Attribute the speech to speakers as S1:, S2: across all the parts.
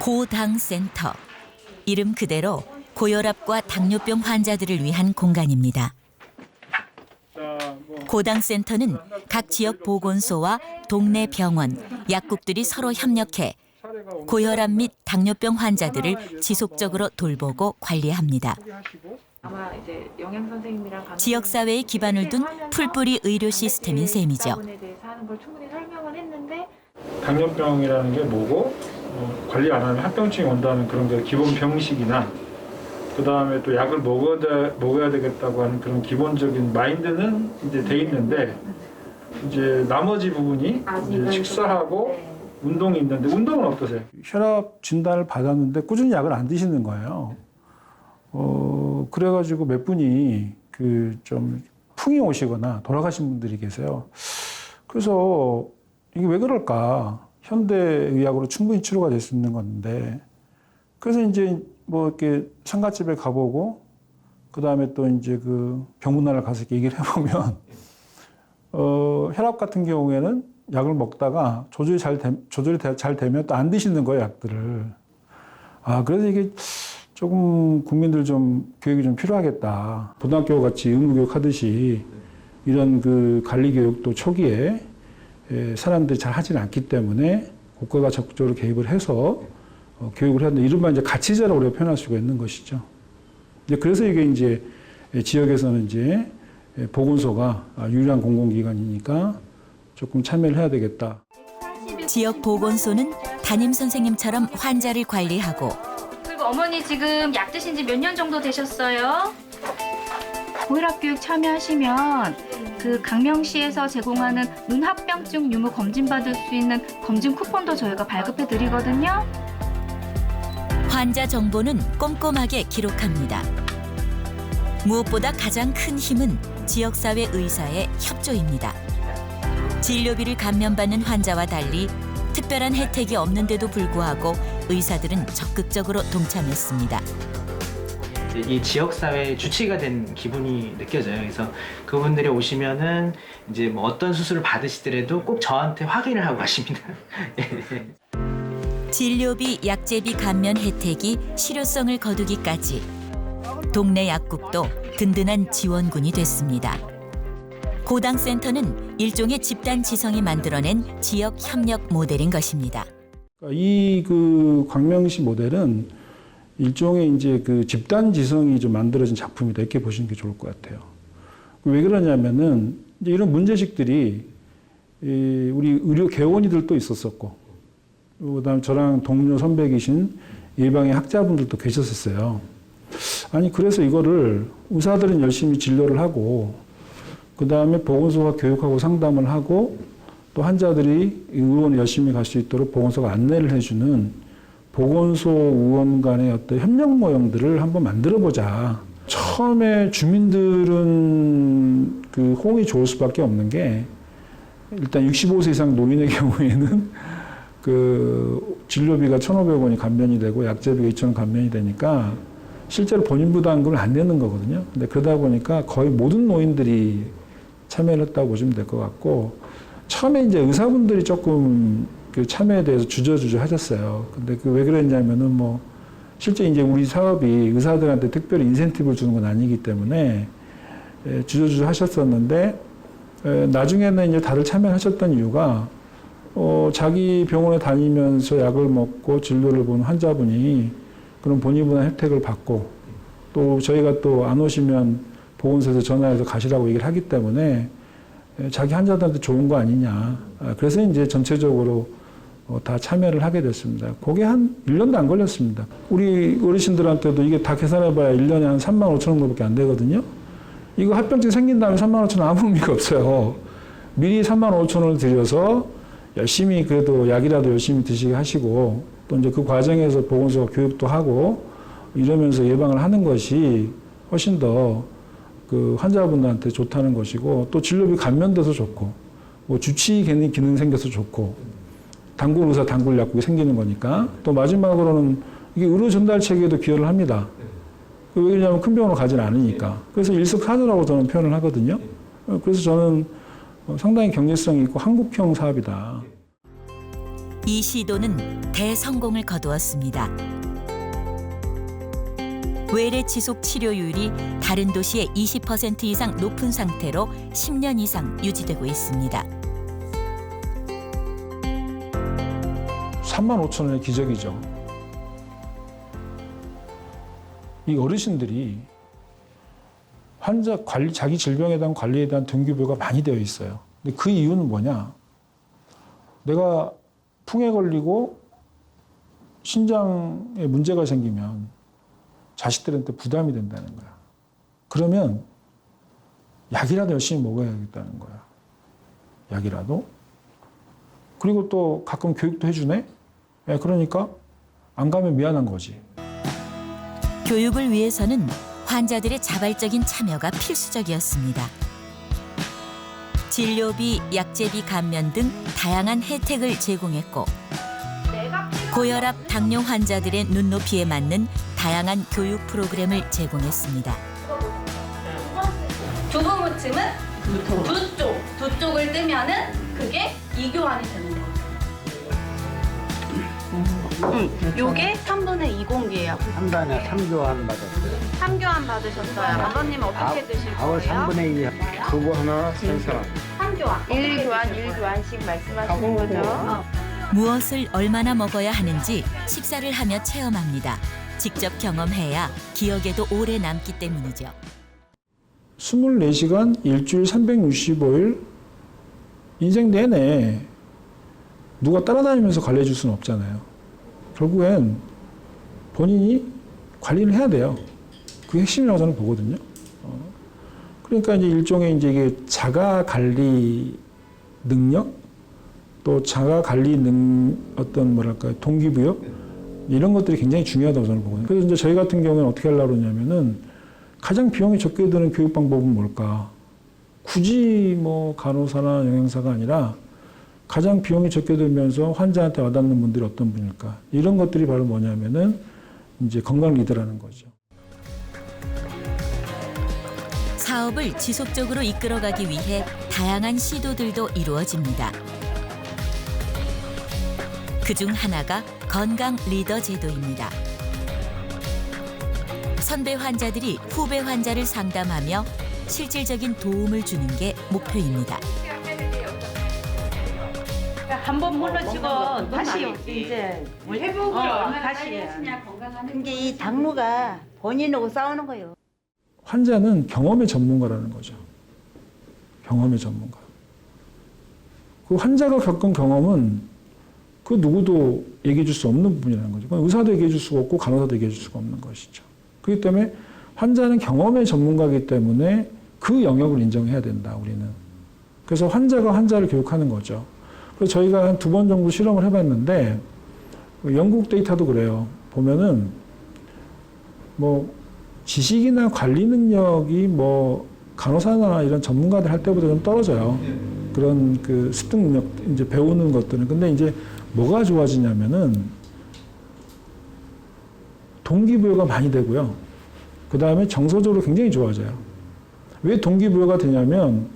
S1: 고당센터. 이름 그대로 고혈압과 당뇨병 환자들을 위한 공간입니다. 고당센터는 각 지역 보건소와 동네 병원, 약국들이 서로 협력해 고혈압 및 당뇨병 환자들을 지속적으로 돌보고 관리합니다.
S2: 아마 이제 영양 선생님이랑
S1: 지역사회에 기반을 둔 풀뿌리 의료 시스템인 셈이죠.
S2: 대해서 하는 걸 충분히 설명을 했는데
S3: 당뇨병이라는 게 뭐고 관리 안 하면 합병증이 온다는 그런 게 기본 병식이나 그다음에 또 약을 먹어야 되겠다고 하는 그런 기본적인 마인드는 이제 돼 있는데 이제 나머지 부분이 이제 식사하고 운동이 있는데 운동은 어떠세요?
S4: 혈압 진단을 받았는데 꾸준히 약을 안 드시는 거예요. 그래가지고 몇 분이 좀 풍이 오시거나 돌아가신 분들이 계세요. 그래서 이게 왜 그럴까? 현대의학으로 충분히 치료가 될 수 있는 건데. 그래서 이제 뭐 이렇게 상가집에 가보고, 그 다음에 또 이제 그 병문안을 가서 이렇게 얘기를 해보면, 혈압 같은 경우에는 약을 먹다가 조절이 잘 되면 또 안 드시는 거예요, 약들을. 그래서 이게 조금 국민들 좀 교육이 좀 필요하겠다. 고등학교 같이 의무교육 하듯이 이런 그 관리 교육도 초기에 사람들이 잘 하지는 않기 때문에 국가가 적극적으로 개입을 해서 교육을 해야 되는데 이른바 이제 가치제라고 우리가 표현할 수가 있는 것이죠. 이제 그래서 이게 이제 지역에서는 이제 보건소가 유일한 공공기관이니까 조금 참여를 해야 되겠다.
S1: 지역 보건소는 담임 선생님처럼 환자를 관리하고
S5: 그리고 어머니 지금 약 드신 지 몇 년 정도 되셨어요? 고혈압 교육 참여하시면 그 강명시에서 제공하는 눈합병증 유무 검진 받을 수 있는 검진 쿠폰도 저희가 발급해 드리거든요.
S1: 환자 정보는 꼼꼼하게 기록합니다. 무엇보다 가장 큰 힘은 지역사회 의사의 협조입니다. 진료비를 감면받는 환자와 달리 특별한 혜택이 없는데도 불구하고 의사들은 적극적으로 동참했습니다.
S6: 이 지역사회의 주치의가 된 기분이 느껴져요. 그래서 그분들이 오시면은 이제 뭐 어떤 수술을 받으시더라도 꼭 저한테 확인을 하고 가십니다.
S1: 진료비, 약제비 감면 혜택이 실효성을 거두기까지 동네 약국도 든든한 지원군이 됐습니다. 고당센터는 일종의 집단 지성이 만들어낸 지역 협력 모델인 것입니다.
S4: 이 그 광명시 모델은 일종의 이제 그 집단 지성이 좀 만들어진 작품이다 이렇게 보시는 게 좋을 것 같아요. 왜 그러냐면은 이제 이런 문제식들이 우리 의료 개원이들도 있었었고, 그다음 저랑 동료 선배이신 예방의 학자분들도 계셨었어요. 아니 그래서 이거를 의사들은 열심히 진료를 하고, 그다음에 보건소가 교육하고 상담을 하고, 또 환자들이 의원에 열심히 갈 수 있도록 보건소가 안내를 해주는 보건소 의원 간의 어떤 협력 모형들을 한번 만들어 보자. 처음에 주민들은 그 호응이 좋을 수밖에 없는 게, 일단 65세 이상 노인의 경우에는 그 진료비가 1,500원이 감면이 되고 약제비가 2,000원 감면이 되니까 실제로 본인 부담금을 안 내는 거거든요. 근데 그러다 보니까 거의 모든 노인들이 참여를 했다고 보시면 될 것 같고, 처음에 이제 의사분들이 조금 그 참여에 대해서 주저주저 하셨어요. 근데 그 왜 그랬냐면은 뭐 실제 이제 우리 사업이 의사들한테 특별히 인센티브를 주는 건 아니기 때문에 주저주저 하셨었는데, 나중에는 이제 다들 참여하셨던 이유가 자기 병원에 다니면서 약을 먹고 진료를 본 환자분이 그런 본인분한 혜택을 받고, 또 저희가 또 안 오시면 보건소에서 전화해서 가시라고 얘기를 하기 때문에 자기 환자들한테 좋은 거 아니냐. 그래서 이제 전체적으로 다 참여를 하게 됐습니다. 그게 한 1년도 안 걸렸습니다. 우리 어르신들한테도 이게 다 계산해봐야 1년에 한 3만 5천 원 정도밖에 안 되거든요. 이거 합병증 생긴 다음에 3만 5천 원 아무 의미가 없어요. 미리 3만 5천 원을 들여서 열심히 그래도 약이라도 열심히 드시게 하시고, 또 이제 그 과정에서 보건소가 교육도 하고 이러면서 예방을 하는 것이 훨씬 더 그 환자분들한테 좋다는 것이고, 또 진료비 감면돼서 좋고, 뭐 주치의 기능 생겨서 좋고, 단골 의사, 단골 약국이 생기는 거니까. 또 마지막으로는 이게 의료 전달 체계에도 기여를 합니다. 왜냐하면 큰 병원으로 가지는 않으니까. 그래서 일석삼조라고 저는 표현을 하거든요. 그래서 저는 상당히 경제성이 있고 한국형 사업이다.
S1: 이 시도는 대성공을 거두었습니다. 외래 지속 치료율이 다른 도시의 20% 이상 높은 상태로 10년 이상 유지되고 있습니다.
S4: 35,000원의 기적이죠. 이 어르신들이 환자 관리, 자기 질병에 대한 관리에 대한 동기부여가 많이 되어 있어요. 근데 그 이유는 뭐냐? 내가 풍에 걸리고 신장에 문제가 생기면 자식들한테 부담이 된다는 거야. 그러면 약이라도 열심히 먹어야겠다는 거야. 약이라도. 그리고 또 가끔 교육도 해주네? 예, 그러니까 안 가면 미안한 거지.
S1: 교육을 위해서는 환자들의 자발적인 참여가 필수적이었습니다. 진료비, 약제비 감면 등 다양한 혜택을 제공했고 고혈압, 당뇨 환자들의 눈높이에 맞는 다양한 교육 프로그램을 제공했습니다.
S5: 두부 무침은 두 쪽을 뜨면은 그게 이교환이 되는 거예요. 요게 3분의 2 공기예요.
S7: 3교환 받았어요.
S5: 3교환 받으셨어요. 아버님 어떻게 드실
S7: 아우
S5: 거예요?
S7: 3분의 2 그거 하나 생선.
S5: 3교환.
S2: 1교환씩 말씀하시는 거죠?
S1: 무엇을 얼마나 먹어야 하는지 식사를 하며 체험합니다. 직접 경험해야 기억에도 오래 남기 때문이죠.
S4: 24시간 일주일 365일 인생 내내 누가 따라다니면서 관리해 줄 수는 없잖아요. 결국엔 본인이 관리를 해야 돼요. 그게 핵심이라고 저는 보거든요. 그러니까 이제 일종의 이제 이게 자가 관리 능력 또 자가 관리 어떤 뭐랄까요 동기부여 이런 것들이 굉장히 중요하다고 저는 보거든요. 그래서 이제 저희 같은 경우는 어떻게 하려고 그러냐면은 가장 비용이 적게 드는 교육 방법은 뭘까? 굳이 뭐 간호사나 영양사가 아니라 가장 비용이 적게 들면서 환자한테 와닿는 분들이 어떤 분일까? 이런 것들이 바로 뭐냐면은 이제 건강 리더라는 거죠.
S1: 사업을 지속적으로 이끌어가기 위해 다양한 시도들도 이루어집니다. 그중 하나가 건강 리더 제도입니다. 선배 환자들이 후배 환자를 상담하며 실질적인 도움을 주는 게 목표입니다.
S8: 한 번 물러치고 다시 이제 회복을 다시 해야.
S9: 근데 이 당무가 본인하고 싸우는 거예요.
S4: 환자는 경험의 전문가라는 거죠. 경험의 전문가. 그 환자가 겪은 경험은 그 누구도 얘기해 줄 수 없는 부분이라는 거죠. 그건 의사도 얘기해 줄 수가 없고 간호사도 얘기해 줄 수가 없는 것이죠. 그렇기 때문에 환자는 경험의 전문가이기 때문에 그 영역을 인정해야 된다, 우리는. 그래서 환자가 환자를 교육하는 거죠. 그래서 저희가 한 2번 정도 실험을 해봤는데 영국 데이터도 그래요. 보면은 뭐 지식이나 관리 능력이 뭐 간호사나 이런 전문가들 할 때보다 좀 떨어져요. 그런 그 습득 능력, 이제 배우는 것들은. 근데 이제 뭐가 좋아지냐면은 동기부여가 많이 되고요. 그 다음에 정서적으로 굉장히 좋아져요. 왜 동기부여가 되냐면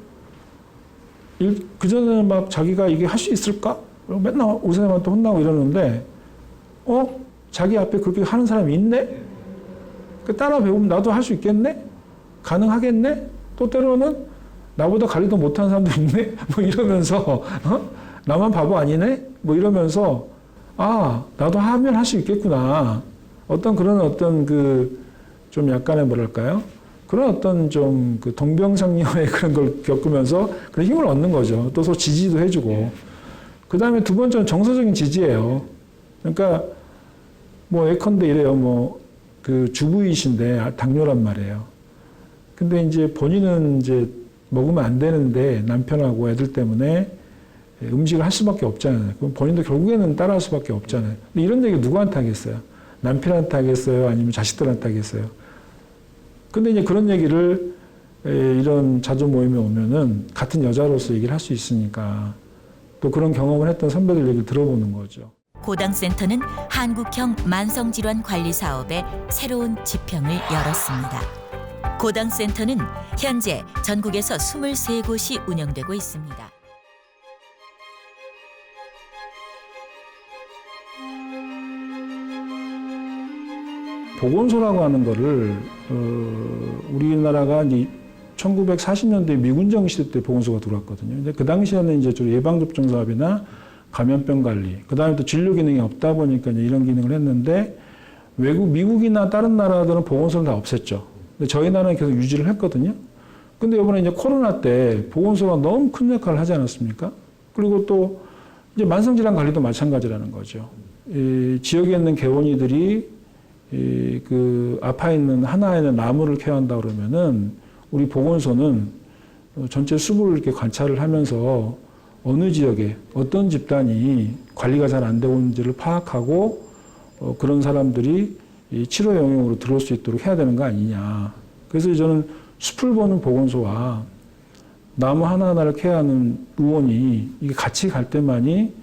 S4: 그전에는 막 자기가 이게 할 수 있을까? 맨날 의사님한테 혼나고 이러는데 자기 앞에 그렇게 하는 사람이 있네? 따라 배우면 나도 할 수 있겠네? 가능하겠네? 또 때로는 나보다 관리도 못하는 사람도 있네? 뭐 이러면서 나만 바보 아니네? 뭐 이러면서 나도 하면 할 수 있겠구나. 어떤 그 좀 약간의 뭐랄까요? 그런 어떤 좀 그 동병상련의 그런 걸 겪으면서 그런 힘을 얻는 거죠. 또 서로 지지도 해주고. 그 다음에 2번째는 정서적인 지지예요. 그러니까 뭐 예컨대 이래요. 뭐 그 주부이신데 당뇨란 말이에요. 근데 이제 본인은 이제 먹으면 안 되는데 남편하고 애들 때문에 음식을 할 수밖에 없잖아요. 그럼 본인도 결국에는 따라할 수밖에 없잖아요. 근데 이런 얘기 누구한테 하겠어요? 남편한테 하겠어요? 아니면 자식들한테 하겠어요? 근데 이제 그런 얘기를 이런 자조 모임에 오면은 같은 여자로서 얘기를 할 수 있으니까 또 그런 경험을 했던 선배들 얘기를 들어보는 거죠.
S1: 고당센터는 한국형 만성질환 관리 사업에 새로운 지평을 열었습니다. 고당센터는 현재 전국에서 23곳이 운영되고 있습니다.
S4: 보건소라고 하는 거를 우리나라가 이제 1940년대 미군정 시대 때 보건소가 들어왔거든요. 근데 그 당시에는 이제 주로 예방접종 사업이나 감염병 관리, 그 다음에 또 진료 기능이 없다 보니까 이제 이런 기능을 했는데 미국이나 다른 나라들은 보건소를 다 없앴죠. 근데 저희 나라는 계속 유지를 했거든요. 근데 이번에 이제 코로나 때 보건소가 너무 큰 역할을 하지 않았습니까? 그리고 또 이제 만성질환 관리도 마찬가지라는 거죠. 이 지역에 있는 개원이들이 그 아파 있는 하나에 있는 나무를 케어한다 그러면은 우리 보건소는 전체 숲을 이렇게 관찰을 하면서 어느 지역에 어떤 집단이 관리가 잘 안 되고 있는지를 파악하고 그런 사람들이 이 치료 영역으로 들어올 수 있도록 해야 되는 거 아니냐. 그래서 저는 숲을 보는 보건소와 나무 하나하나를 케어하는 의원이 이게 같이 갈 때만이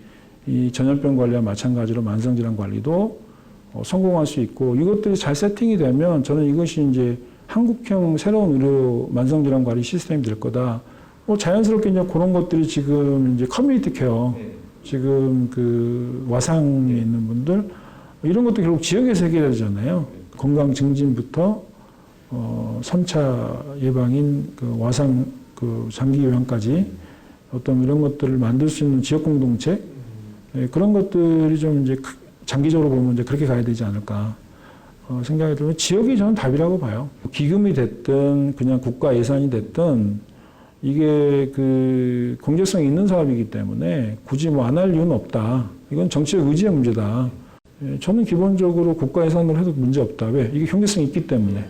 S4: 이 전염병 관리와 마찬가지로 만성질환 관리도 성공할 수 있고 이것들이 잘 세팅이 되면 저는 이것이 이제 한국형 새로운 의료 만성질환 관리 시스템이 될 거다. 자연스럽게 이제 그런 것들이 지금 이제 커뮤니티 케어, 지금 그 와상에 있는 분들 이런 것도 결국 지역에서 해결해야 되잖아요. 건강 증진부터 선차 예방인 그 와상 그 장기 요양까지 어떤 이런 것들을 만들 수 있는 지역 공동체 그런 것들이 좀 이제 장기적으로 보면 이제 그렇게 가야 되지 않을까 생각이 들면 지역이 저는 답이라고 봐요. 기금이 됐든 그냥 국가 예산이 됐든 이게 그 공제성이 있는 사업이기 때문에 굳이 뭐 안 할 이유는 없다. 이건 정치적 의지의 문제다. 저는 기본적으로 국가 예산으로 해도 문제 없다. 왜? 이게 경제성이 있기 때문에.